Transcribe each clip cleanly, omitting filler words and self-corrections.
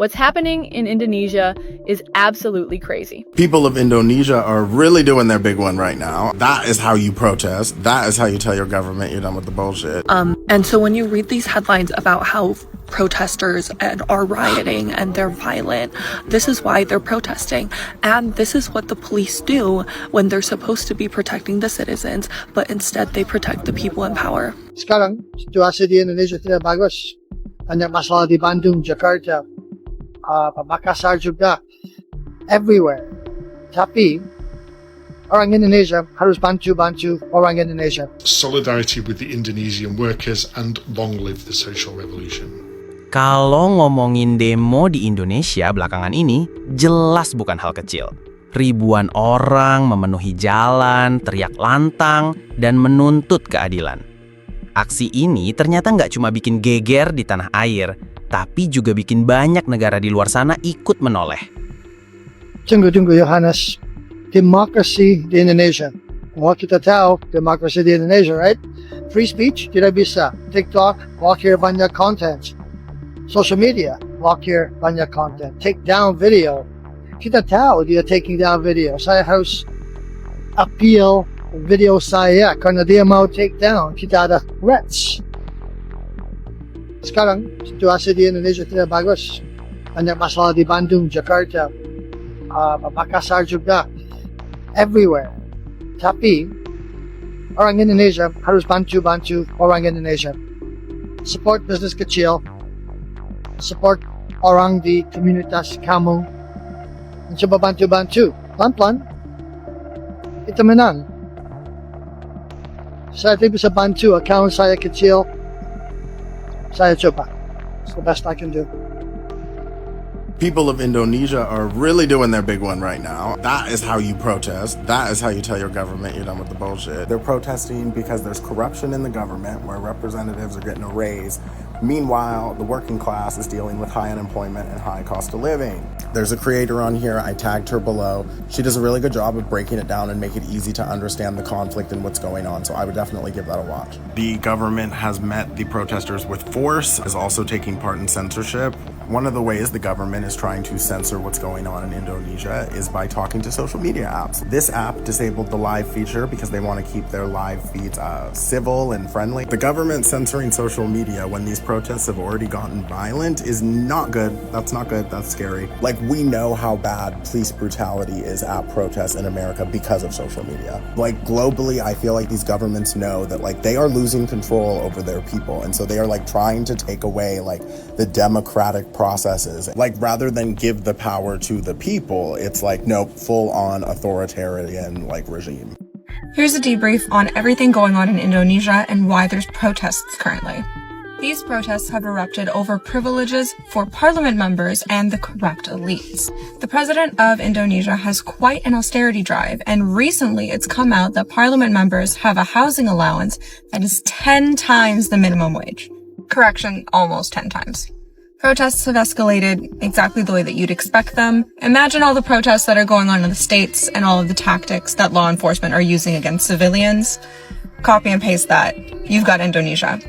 What's happening in Indonesia is absolutely crazy. People of Indonesia are really doing their big one right now. That is how you protest. That is how you tell your government you're done with the bullshit. And so when you read these headlines about how protesters are rioting and they're violent, this is why they're protesting. And this is what the police do when they're supposed to be protecting the citizens, but instead they protect the people in power. Sekarang, situasi di Indonesia tidak bagus. Banyak masalah di Bandung, Jakarta, Makassar juga, everywhere. Tapi orang Indonesia harus bantu orang Indonesia. Solidarity with the Indonesian workers and long live the social revolution. Kalau ngomongin demo di Indonesia belakangan ini, jelas bukan hal kecil. Ribuan orang memenuhi jalan, teriak lantang, dan menuntut keadilan. Aksi ini ternyata nggak cuma bikin geger di tanah air, tapi juga bikin banyak negara di luar sana ikut menoleh. Tunggu Yohanes, demokrasi di Indonesia. Wah kita tahu demokrasi di Indonesia, right? Free speech tidak bisa. TikTok, blokir banyak content. Social media, blokir banyak content. Take down video. Kita tahu dia taking down video. Saya harus appeal video saya karena dia mau take down. Kita ada threats. Sekarang, situasi di Indonesia tidak bagus. Banyak masalah di Bandung, Jakarta, Makassar juga, everywhere. Tapi, orang Indonesia harus bantu orang Indonesia. Support bisnis kecil, support orang di komunitas kamu, dan coba bantu. Pelan-pelan, kita menang. Saya tidak bisa bantu account saya kecil. Saya coba. It's the best I can do. People of Indonesia are really doing their big one right now. That is how you protest. That is how you tell your government you're done with the bullshit. They're protesting because there's corruption in the government where representatives are getting a raise. Meanwhile, the working class is dealing with high unemployment and high cost of living. There's a creator on here, I tagged her below. She does a really good job of breaking it down and make it easy to understand the conflict and what's going on, so I would definitely give that a watch. The government has met the protesters with force, is also taking part in censorship. One of the ways the government is trying to censor what's going on in Indonesia is by talking to social media apps. This app disabled the live feature because they want to keep their live feeds civil and friendly. The government censoring social media when these protests have already gotten violent is not good. That's not good. That's scary. Like, we know how bad police brutality is at protests in America because of social media. Like, globally, I feel like these governments know that, like, they are losing control over their people. And so they are, like, trying to take away, like, the democratic processes. Like, rather than give the power to the people, it's like, nope, full-on authoritarian, like, regime. Here's a debrief on everything going on in Indonesia and why there's protests currently. These protests have erupted over privileges for parliament members and the corrupt elites. The president of Indonesia has quite an austerity drive, and recently it's come out that parliament members have a housing allowance that is 10 times the minimum wage. Correction, almost 10 times. Protests have escalated exactly the way that you'd expect them. Imagine all the protests that are going on in the States and all of the tactics that law enforcement are using against civilians. Copy and paste that. You've got Indonesia.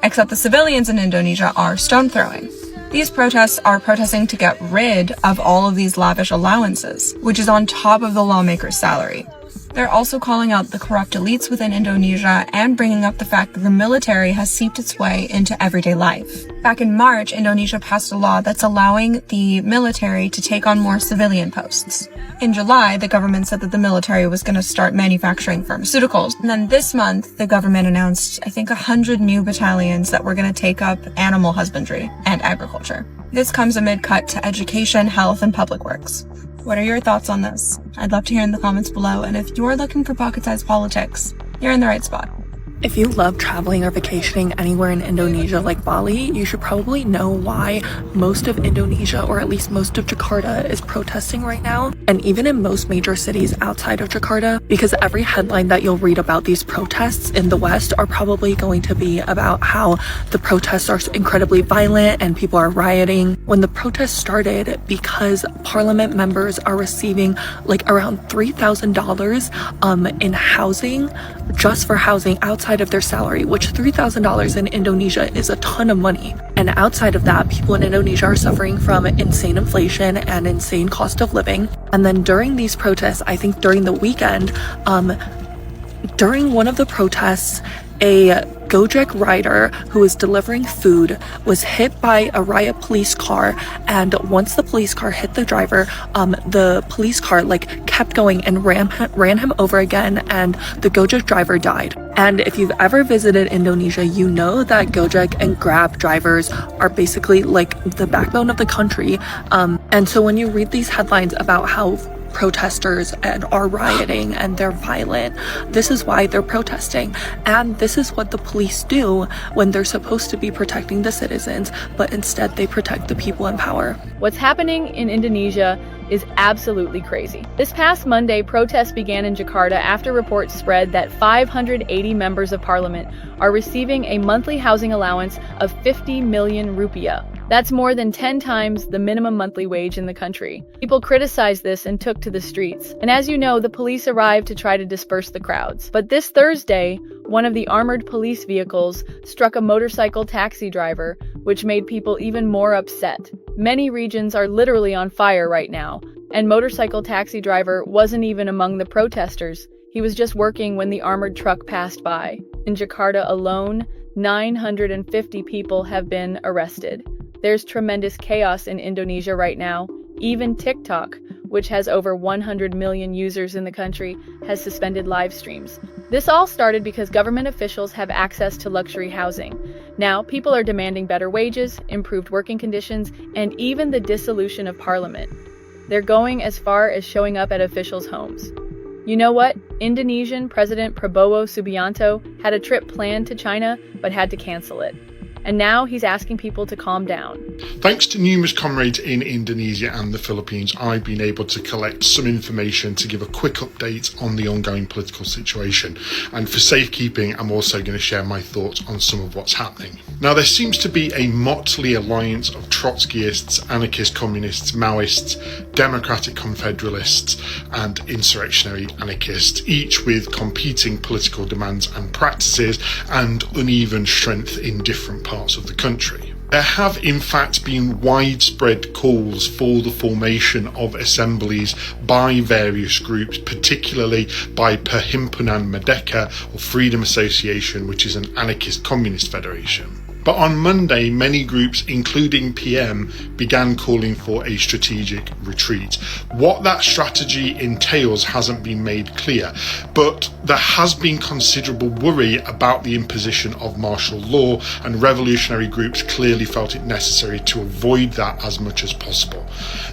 Except the civilians in Indonesia are stone throwing. These protests are protesting to get rid of all of these lavish allowances, which is on top of the lawmaker's salary. They're also calling out the corrupt elites within Indonesia and bringing up the fact that the military has seeped its way into everyday life. Back in March, Indonesia passed a law that's allowing the military to take on more civilian posts. In July, the government said that the military was going to start manufacturing pharmaceuticals. And then this month, the government announced, I think, 100 new battalions that were going to take up animal husbandry and agriculture. This comes amid cut to education, health, and public works. What are your thoughts on this? I'd love to hear in the comments below, and if you're looking for pocket-sized politics, you're in the right spot. If you love traveling or vacationing anywhere in Indonesia like Bali, you should probably know why most of Indonesia, or at least most of Jakarta, is protesting right now, and even in most major cities outside of Jakarta, because every headline that you'll read about these protests in the West are probably going to be about how the protests are incredibly violent and people are rioting. When the protests started, because parliament members are receiving like around $3,000 in housing just for housing outside of their salary, which $3,000 in Indonesia is a ton of money. And outside of that, people in Indonesia are suffering from insane inflation and insane cost of living. And then during these protests, I think during the weekend, during one of the protests, a Gojek rider who was delivering food was hit by a riot police car, and once the police car hit the driver, the police car kept going and ran him over again, and the Gojek driver died. And if you've ever visited Indonesia, you know that Gojek and Grab drivers are basically the backbone of the country. And so when you read these headlines about how protesters are rioting and they're violent, this is why they're protesting, and this is what the police do when they're supposed to be protecting the citizens, but instead they protect the people in power. What's happening in Indonesia is absolutely crazy. This past Monday, protests began in Jakarta after reports spread that 580 members of parliament are receiving a monthly housing allowance of 50 million rupiah. That's more than 10 times the minimum monthly wage in the country. People criticized this and took to the streets. And as you know, the police arrived to try to disperse the crowds. But this Thursday, one of the armored police vehicles struck a motorcycle taxi driver, which made people even more upset. Many regions are literally on fire right now, and motorcycle taxi driver wasn't even among the protesters. He was just working when the armored truck passed by. In Jakarta alone, 950 people have been arrested. There's tremendous chaos in Indonesia right now. Even TikTok, which has over 100 million users in the country, has suspended live streams. This all started because government officials have access to luxury housing. Now, people are demanding better wages, improved working conditions, and even the dissolution of parliament. They're going as far as showing up at officials' homes. You know what? Indonesian President Prabowo Subianto had a trip planned to China, but had to cancel it. And now he's asking people to calm down. Thanks to numerous comrades in Indonesia and the Philippines, I've been able to collect some information to give a quick update on the ongoing political situation. And for safekeeping, I'm also going to share my thoughts on some of what's happening. Now, there seems to be a motley alliance of Trotskyists, anarchist communists, Maoists, democratic confederalists, and insurrectionary anarchists, each with competing political demands and practices and uneven strength in different parts of the country. There have in fact been widespread calls for the formation of assemblies by various groups, particularly by Perhimpunan Merdeka or Freedom Association, which is an anarchist communist federation. But on Monday, many groups, including PM, began calling for a strategic retreat. What that strategy entails hasn't been made clear, but there has been considerable worry about the imposition of martial law, and revolutionary groups clearly felt it necessary to avoid that as much as possible.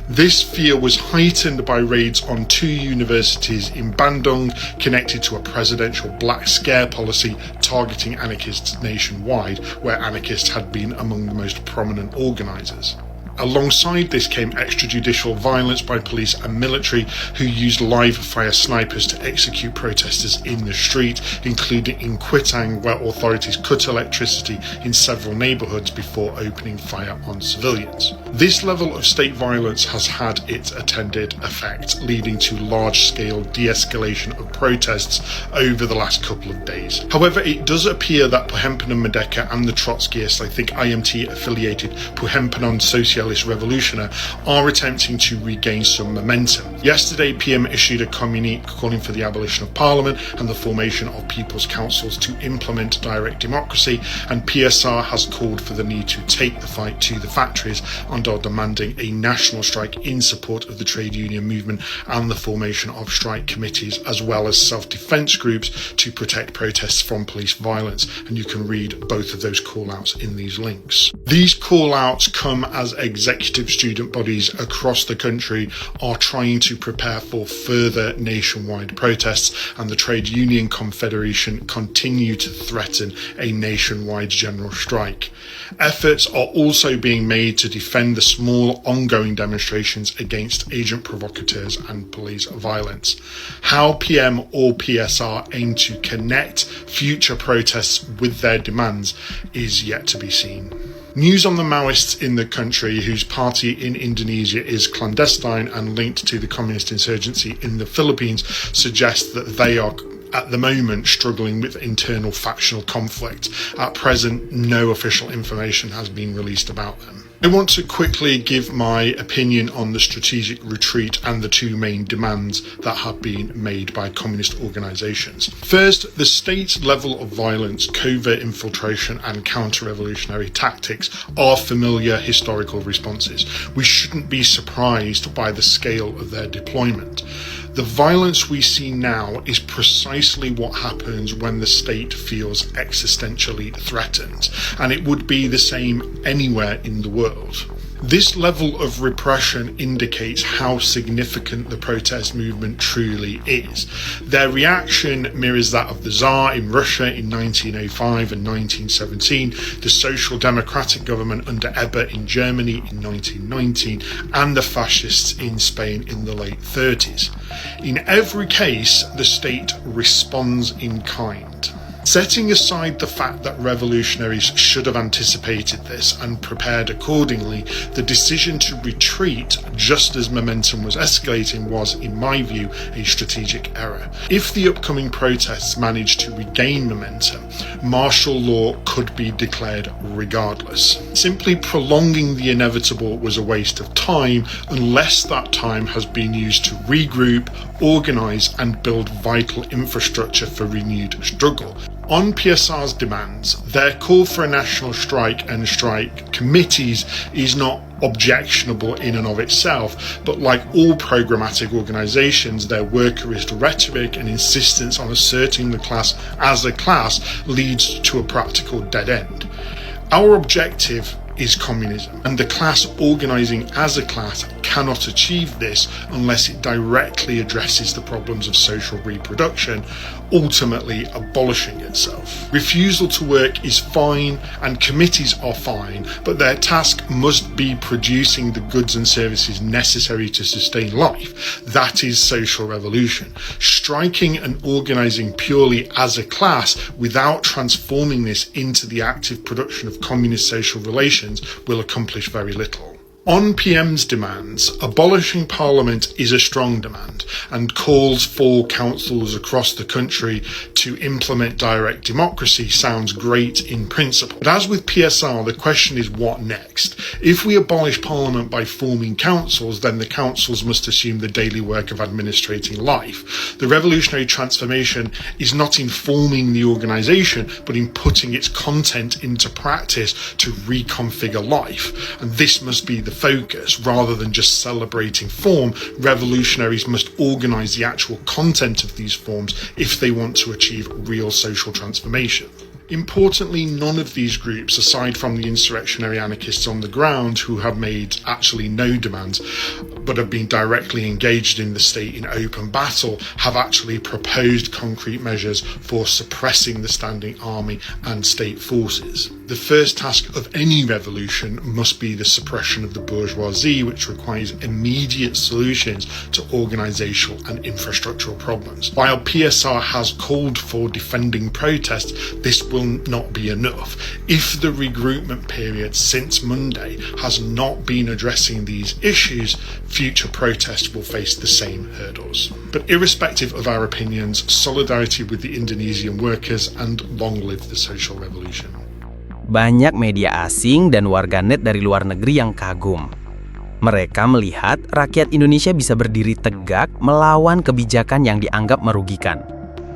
This fear was heightened by raids on 2 universities in Bandung connected to a presidential black scare policy targeting anarchists nationwide, where anarchists had been among the most prominent organisers. Alongside this came extrajudicial violence by police and military, who used live fire snipers to execute protesters in the street, including in Kuitang, where authorities cut electricity in several neighbourhoods before opening fire on civilians. This level of state violence has had its attended effect, leading to large-scale de-escalation of protests over the last couple of days. However, it does appear that Perhimpunan Merdeka and the Trotskyists, I think IMT-affiliated Perhimpunan Socialist Revolutioner, are attempting to regain some momentum. Yesterday, PM issued a communique calling for the abolition of Parliament and the formation of People's Councils to implement direct democracy, and PSR has called for the need to take the fight to the factories and are demanding a national strike in support of the trade union movement and the formation of strike committees, as well as self-defence groups to protect protests from police violence. And you can read both of those call-outs in these links. These call-outs come as executive student bodies across the country are trying to prepare for further nationwide protests, and the Trade Union Confederation continue to threaten a nationwide general strike. Efforts are also being made to defend the small ongoing demonstrations against agent provocateurs and police violence. How PM or PSR aim to connect future protests with their demands is yet to be seen. News on the Maoists in the country, whose party in Indonesia is clandestine and linked to the communist insurgency in the Philippines, suggests that they are at the moment struggling with internal factional conflict. At present, no official information has been released about them. I want to quickly give my opinion on the strategic retreat and the two main demands that have been made by communist organisations. First, the state level of violence, covert infiltration and counter-revolutionary tactics are familiar historical responses. We shouldn't be surprised by the scale of their deployment. The violence we see now is precisely what happens when the state feels existentially threatened, and it would be the same anywhere in the world. This level of repression indicates how significant the protest movement truly is. Their reaction mirrors that of the Tsar in Russia in 1905 and 1917, the Social Democratic government under Ebert in Germany in 1919, and the fascists in Spain in the late 30s. In every case, the state responds in kind. Setting aside the fact that revolutionaries should have anticipated this and prepared accordingly, the decision to retreat just as momentum was escalating was, in my view, a strategic error. If the upcoming protests managed to regain momentum, martial law could be declared regardless. Simply prolonging the inevitable was a waste of time unless that time has been used to regroup, organise and build vital infrastructure for renewed struggle. On PSR's demands, their call for a national strike and strike committees is not objectionable in and of itself, but like all programmatic organisations, their workerist rhetoric and insistence on asserting the class as a class leads to a practical dead end. Our objective is communism, and the class organising as a class cannot achieve this unless it directly addresses the problems of social reproduction, ultimately abolishing itself. Refusal to work is fine and committees are fine, but their task must be producing the goods and services necessary to sustain life. That is social revolution. Striking and organising purely as a class without transforming this into the active production of communist social relations will accomplish very little. On PM's demands, abolishing Parliament is a strong demand, and calls for councils across the country to implement direct democracy sounds great in principle. But as with PSR, the question is what next? If we abolish Parliament by forming councils, then the councils must assume the daily work of administrating life. The revolutionary transformation is not in forming the organisation, but in putting its content into practice to reconfigure life. And this must be the focus rather than just celebrating form. Revolutionaries must organise the actual content of these forms if they want to achieve real social transformation. Importantly, none of these groups, aside from the insurrectionary anarchists on the ground who have made actually no demands but have been directly engaged in the state in open battle, have actually proposed concrete measures for suppressing the standing army and state forces. The first task of any revolution must be the suppression of the bourgeoisie, which requires immediate solutions to organisational and infrastructural problems. While PSR has called for defending protests, this will not be enough. If the regroupment period since Monday has not been addressing these issues, future protests will face the same hurdles. But irrespective of our opinions, solidarity with the Indonesian workers and long live the social revolution. Banyak media asing dan warganet dari luar negeri yang kagum. Mereka melihat rakyat Indonesia bisa berdiri tegak melawan kebijakan yang dianggap merugikan.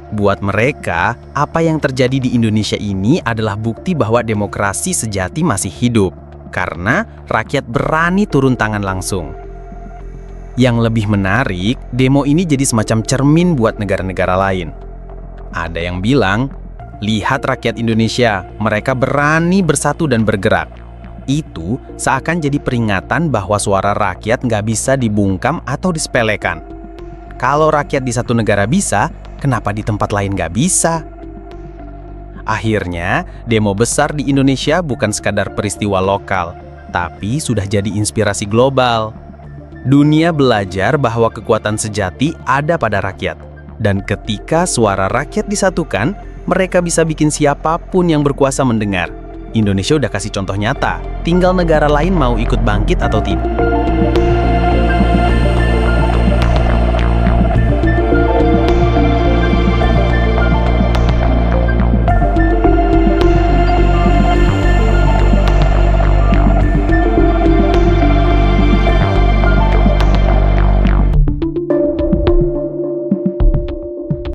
Buat mereka, apa yang terjadi di Indonesia ini adalah bukti bahwa demokrasi sejati masih hidup, karena rakyat berani turun tangan langsung. Yang lebih menarik, demo ini jadi semacam cermin buat negara-negara lain. Ada yang bilang, lihat rakyat Indonesia, mereka berani bersatu dan bergerak. Itu seakan jadi peringatan bahwa suara rakyat nggak bisa dibungkam atau disepelekan. Kalau rakyat di satu negara bisa, kenapa di tempat lain nggak bisa? Akhirnya, demo besar di Indonesia bukan sekadar peristiwa lokal, tapi sudah jadi inspirasi global. Dunia belajar bahwa kekuatan sejati ada pada rakyat. Dan ketika suara rakyat disatukan, mereka bisa bikin siapapun yang berkuasa mendengar. Indonesia udah kasih contoh nyata, tinggal negara lain mau ikut bangkit atau tidak.